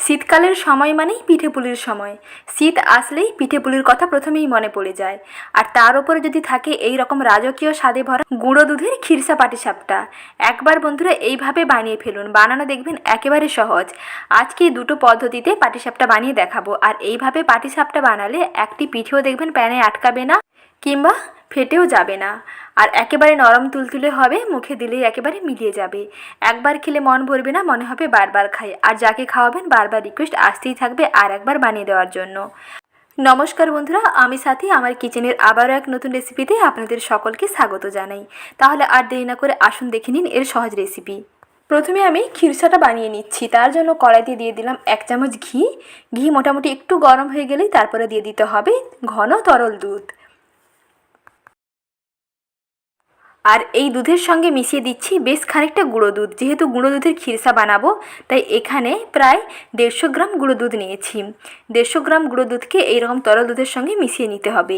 শীতকালের সময় মানেই পিঠে পুলির সময়। শীত আসলেই পিঠে পুলির কথা প্রথমেই মনে পড়ে যায়। আর তার উপরে যদি থাকে এই রকম রাজকীয় স্বাদে ভরা গুঁড়ো দুধের ক্ষীরসা পাটিসাপটা। একবার বন্ধুরা এইভাবে বানিয়ে ফেলুন, বানানো দেখবেন একেবারে সহজ। আজকে দুটো পদ্ধতিতে পাটিসাপটা বানিয়ে দেখাবো। আর এইভাবে পাটিসাপটা বানালে একটি পিঠেও দেখবেন প্যানে আটকাবে না কিংবা ফেটেও যাবে না। আর একেবারে নরম তুলতুলে হবে, মুখে দিলেই একেবারে মিলিয়ে যাবে। একবার খেলে মন ভরবে না, মনে হবে বারবার খাই। আর যাকে খাওয়াবেন বারবার রিকোয়েস্ট আসতেই থাকবে আর একবার বানিয়ে দেওয়ার জন্য। নমস্কার বন্ধুরা, আমি সাথী আমার কিচেনের আবারও এক নতুন রেসিপিতে আপনাদের সকলকে স্বাগত জানাই। তাহলে আর দেরি না করে আসুন দেখে নিন এর সহজ রেসিপি। প্রথমে আমি ক্ষীরসাটা বানিয়ে নিচ্ছি। তার জন্য কড়াইতে দিয়ে দিলাম 1 চামচ ঘি। ঘি মোটামুটি একটু গরম হয়ে গেলেই তারপরে দিয়ে দিতে হবে ঘন তরল দুধ। আর এই দুধের সঙ্গে মিশিয়ে দিচ্ছি বেশ খানিকটা গুঁড়ো দুধ। যেহেতু গুঁড়ো দুধের ক্ষীরসা বানাবো তাই এখানে প্রায় 150 গ্রাম গুঁড়ো দুধ নিয়েছি। 150 গ্রাম গুঁড়ো দুধকে এইরকম তরল দুধের সঙ্গে মিশিয়ে নিতে হবে।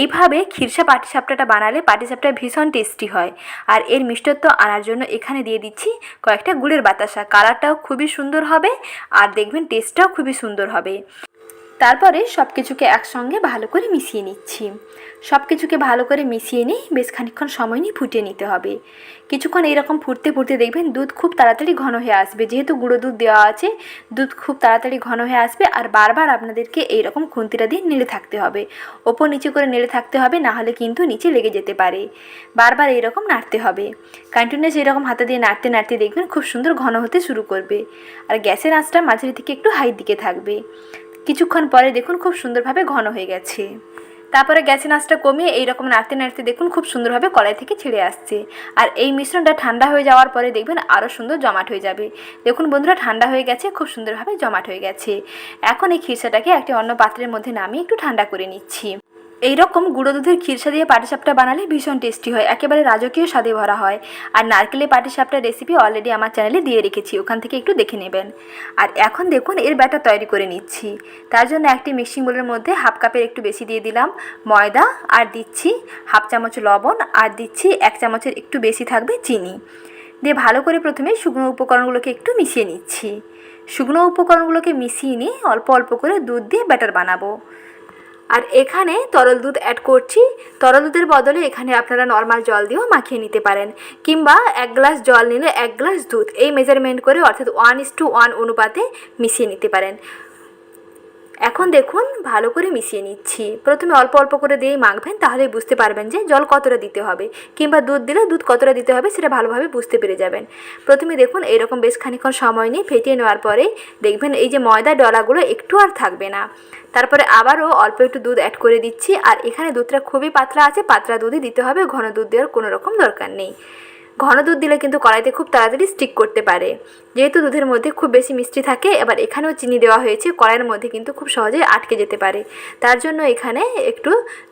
এইভাবে ক্ষীরসা পাটিসাপটাটা বানালে পাটিসাপটা ভীষণ টেস্টি হয়। আর এর মিষ্টত্ব আনার জন্য এখানে দিয়ে দিচ্ছি কয়েকটা গুড়ের বাতাসা। কালারটাও খুবই সুন্দর হবে আর দেখবেন টেস্টটাও খুবই সুন্দর হবে। তারপরে সব কিছুকে একসঙ্গে ভালো করে মিশিয়ে নিচ্ছি। সব কিছুকে ভালো করে মিশিয়ে নিয়ে বেশ খানিকক্ষণ সময় নিয়ে ফুটিয়ে নিতে হবে। কিছুক্ষণ এইরকম ফুটতে ফুটতে দেখবেন দুধ খুব তাড়াতাড়ি ঘন হয়ে আসবে। যেহেতু গুঁড়ো দুধ দেওয়া আছে, দুধ খুব তাড়াতাড়ি ঘন হয়ে আসবে। আর বারবার আপনাদেরকে এইরকম খুন্তিটা দিয়ে নেড়ে থাকতে হবে, ওপর নিচে করে নেড়ে থাকতে হবে, নাহলে কিন্তু নিচে লেগে যেতে পারে। বারবার এইরকম নাড়তে হবে, কন্টিনিউয়াস এইরকম হাতে দিয়ে নাড়তে নাড়তে দেখবেন খুব সুন্দর ঘন হতে শুরু করবে। আর গ্যাসের আঁচটা মাঝারি থেকে একটু হাই দিকে থাকবে। কিছুক্ষণ পরে দেখুন খুব সুন্দরভাবে ঘন হয়ে গেছে। তারপরে গ্যাসের আঁচটা কমিয়ে এইরকম নাড়তে নাড়তে দেখুন খুব সুন্দরভাবে কড়াই থেকে ছেড়ে আসছে। আর এই মিশ্রণটা ঠান্ডা হয়ে যাওয়ার পরে দেখবেন আরও সুন্দর জমাট হয়ে যাবে। দেখুন বন্ধুরা, ঠান্ডা হয়ে গেছে, খুব সুন্দরভাবে জমাট হয়ে গেছে। এখন এই ক্ষীরসাটাকে একটি অন্য পাত্রের মধ্যে নামিয়ে একটু ঠান্ডা করে নিচ্ছি। এইরকম গুঁড়ো দুধের ক্ষীরসা দিয়ে পাটিসাপটা বানালে ভীষণ টেস্টি হয়, একেবারে রাজকীয় স্বাদে ভরা হয়। আর নারকেলের পাটিসাপটার রেসিপি অলরেডি আমার চ্যানেলে দিয়ে রেখেছি, ওখান থেকে একটু দেখে নেবেন। আর এখন দেখুন এর ব্যাটার তৈরি করে নিচ্ছি। তার জন্য একটি মিক্সিং বোলের মধ্যে 1/2 কাপের একটু বেশি দিয়ে দিলাম ময়দা, আর দিচ্ছি 1/2 চামচ লবণ, আর দিচ্ছি 1 চামচের একটু বেশি থাকবে চিনি। দিয়ে ভালো করে প্রথমে শুকনো উপকরণগুলোকে একটু মিশিয়ে নিচ্ছি। শুকনো উপকরণগুলোকে মিশিয়ে নিয়ে অল্প অল্প করে দুধ দিয়ে ব্যাটার বানাবো। আর এখানে তরল দুধ অ্যাড করছি। তরল দুধের বদলে এখানে আপনারা নর্মাল জল দিয়েও মাখিয়ে নিতে পারেন, কিংবা 1 গ্লাস জল নিলে 1 গ্লাস দুধ, এই মেজারমেন্ট করে অর্থাৎ 1:1 অনুপাতে মিশিয়ে নিতে পারেন। এখন দেখুন ভালো করে মিশিয়ে নিচ্ছি। প্রথমে অল্প অল্প করে দিয়েই মাখবেন, তাহলেই বুঝতে পারবেন যে জল কতটা দিতে হবে, কিংবা দুধ দিলে দুধ কতটা দিতে হবে সেটা ভালোভাবে বুঝতে পেরে যাবেন। প্রথমে দেখুন এইরকম বেশ খানিকক্ষণ সময় নিয়ে ফেটিয়ে নেওয়ার পরে দেখবেন এই যে ময়দা ডলাগুলো একটু আর থাকবে না। তারপরে আবারও অল্প একটু দুধ অ্যাড করে দিচ্ছি। আর এখানে দুধটা খুবই পাতলা আছে, পাতলা দুধই দিতে হবে, ঘন দুধ দেওয়ার কোনো রকম দরকার নেই। ঘন দুধ দিলে কিন্তু কড়াইতে খুব তাড়াতাড়ি স্টিক করতে পারে, যেহেতু দুধের মধ্যে খুব বেশি মিষ্টি থাকে। এবার এখানেও চিনি দেওয়া হয়েছে, কড়াইয়ের মধ্যে কিন্তু খুব সহজেই আটকে যেতে পারে। তার জন্য এখানে একটু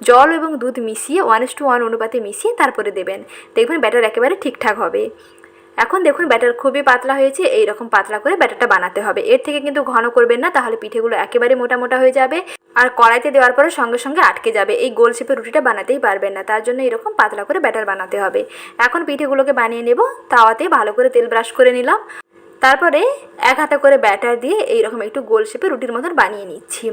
জল এবং দুধ মিশিয়ে 1:1 অনুপাতে মিশিয়ে তারপরে দেবেন, দেখবেন ব্যাটার একেবারে ঠিকঠাক হবে। এখন দেখুন ব্যাটার খুবই পাতলা হয়েছে, এই রকম পাতলা করে ব্যাটারটা বানাতে হবে। এর থেকে কিন্তু ঘন করবেন না, তাহলে পিঠেগুলো একেবারে মোটা মোটা হয়ে যাবে আর কড়াইতে দেওয়ার পরে সঙ্গে সঙ্গে আটকে যাবে। এই গোল শেপের রুটিটা বানাতেই পারবেন না, তার জন্য এরকম পাতলা করে ব্যাটার বানাতে হবে। এখন পিঠেগুলোকে বানিয়ে নেব। তাওয়াতে ভালো করে তেল ব্রাশ করে নিলাম, তারপরে 1 হাতে করে ব্যাটার দিয়ে এইরকম একটু গোল শেপের রুটির মতন বানিয়ে নিচ্ছি।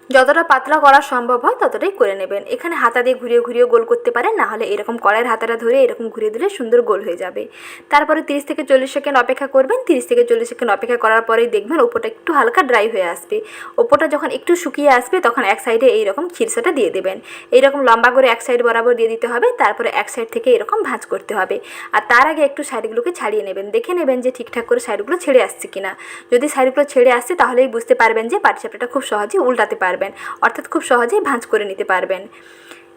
যতটা পাতলা করা সম্ভব হয় ততটাই করে নেবেন। এখানে হাতা দিয়ে ঘুরিয়ে ঘুরিয়ে গোল করতে পারেন, নাহলে এরকম কড়াইয়ের হাতাটা ধরে এরকম ঘুরিয়ে দিলে সুন্দর গোল হয়ে যাবে। তারপরে 30 থেকে 40 সেকেন্ড অপেক্ষা করবেন। 30 থেকে 40 সেকেন্ড অপেক্ষা করার পরেই দেখবেন ওপরটা একটু হালকা ড্রাই হয়ে আসবে। ওপরটা যখন একটু শুকিয়ে আসবে তখন এক সাইডে এইরকম ক্ষীরসাটা দিয়ে দেবেন। এইরকম লম্বা করে এক সাইড বরাবর দিয়ে দিতে হবে, তারপরে এক সাইড থেকে এরকম ভাঁজ করতে হবে। আর তার আগে একটু সাইডগুলোকে ছাড়িয়ে নেবেন, দেখে নেবেন যে ঠিকঠাক করে সাইডগুলো ছেড়ে আসছে কিনা। যদি সাইডগুলো ছেড়ে আসছে তাহলেই বুঝতে পারবেন যে পাটিসাপটাটা খুব সহজেই উল্টাতে পারবেন, অর্থাৎ খুব সহজেই ভাঁজ করে নিতে পারবেন।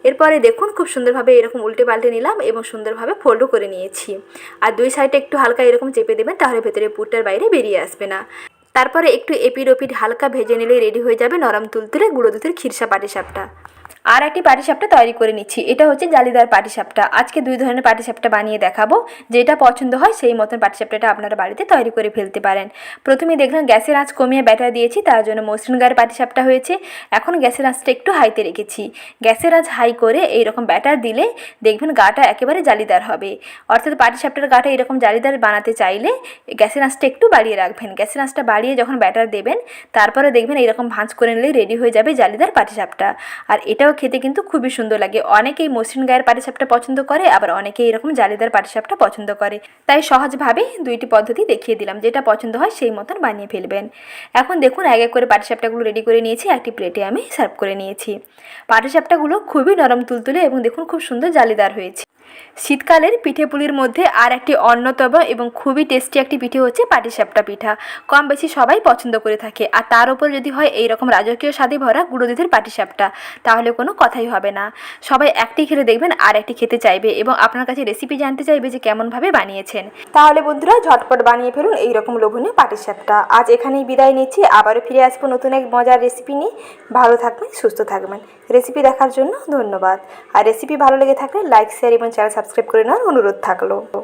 এরপরে দেখুন খুব সুন্দরভাবে এরকম উল্টে পাল্টে নিলাম এবং সুন্দরভাবে ফোল্ডও করে নিয়েছি। আর দুই সাইডে একটু হালকা এরকম চেপে দেবেন, তাহলে ভেতরে পুরটার বাইরে বেরিয়ে আসবে না। তারপরে একটু এপিড ওপিড হালকা ভেজে নিলেই রেডি হয়ে যাবে নরম তুলতুলে গুঁড়ো দুধের ক্ষীরসা পাটিসাপটা। আর একটি পাটিসাপটা তৈরি করে নিচ্ছি। এটা হচ্ছে জালিদার পাটিসাপটা। আজকে 2 ধরনের পাটিসাপটা বানিয়ে দেখাবো। যেটা পছন্দ হয় সেই মতন পাটিসাপটাটা আপনারা বাড়িতে তৈরি করে ফেলতে পারেন। প্রথমেই দেখলাম গ্যাসের আঁচ কমিয়ে ব্যাটার দিয়েছি, তার জন্য মসৃণ গায়ের পাটিসাপটা হয়েছে। এখন গ্যাসের আঁচটা একটু হাইতে রেখেছি। গ্যাসের আঁচ হাই করে এইরকম ব্যাটার দিলে দেখবেন গাটা একেবারে জালিদার হবে। অর্থাৎ পাটিসাপটার গাটা এরকম জালিদার বানাতে চাইলে গ্যাসের আঁচটা একটু বাড়িয়ে রাখবেন। গ্যাসের আঁচটা বাড়িয়ে যখন ব্যাটার দেবেন তারপরে দেখবেন এইরকম ভাঁজ করে নিলেই রেডি হয়ে যাবে জালিদার পাটিসাপটা। আর এটাও খেতে কিন্তু খুবই সুন্দর লাগে। অনেকেই মসৃণ গায়ের পাটিসাপটা পছন্দ করে, আবার অনেকেই এরকম জালিদার পাটিসাপটা পছন্দ করে। তাই সহজভাবে দুইটি পদ্ধতি দেখিয়ে দিলাম, যেটা পছন্দ হয় সেই মতন বানিয়ে ফেলবেন। এখন দেখুন এক এক করে পাটিসাপটাগুলো রেডি করে নিয়েছি। একটি প্লেটে আমি সার্ভ করে নিয়েছি। পাটিসাপটাগুলো খুবই নরম তুলতুলে এবং দেখুন খুব সুন্দর জালিদার হয়েছে। শীতকালের পিঠে পুলির মধ্যে আর একটি অন্যতম এবং খুবই টেস্টি একটি পিঠে হচ্ছে পাটিসাপটা পিঠা। কম বেশি সবাই পছন্দ করে থাকে। আর তার উপর যদি হয় এইরকম রাজকীয় স্বাদে ভরা গুঁড়ো দুধের পাটিসাপটা, তাহলে কোনো কথাই হবে না। সবাই একটি খেলে দেখবেন আর একটি খেতে চাইবে এবং আপনার কাছে রেসিপি জানতে চাইবে যে কেমনভাবে বানিয়েছেন। তাহলে বন্ধুরা ঝটপট বানিয়ে ফেলুন এইরকম লোভনীয় পাটিসাপটা। আজ এখানেই বিদায় নিচ্ছি। আবারও ফিরে আসবো নতুন এক মজার রেসিপি নিয়ে। ভালো থাকবেন, সুস্থ থাকবেন। রেসিপি দেখার জন্য ধন্যবাদ। আর রেসিপি ভালো লেগে থাকলে লাইক, শেয়ার এবং চ্যানেল সাবস্ক্রাইব করে নেওয়ার অনুরোধ থাকলো।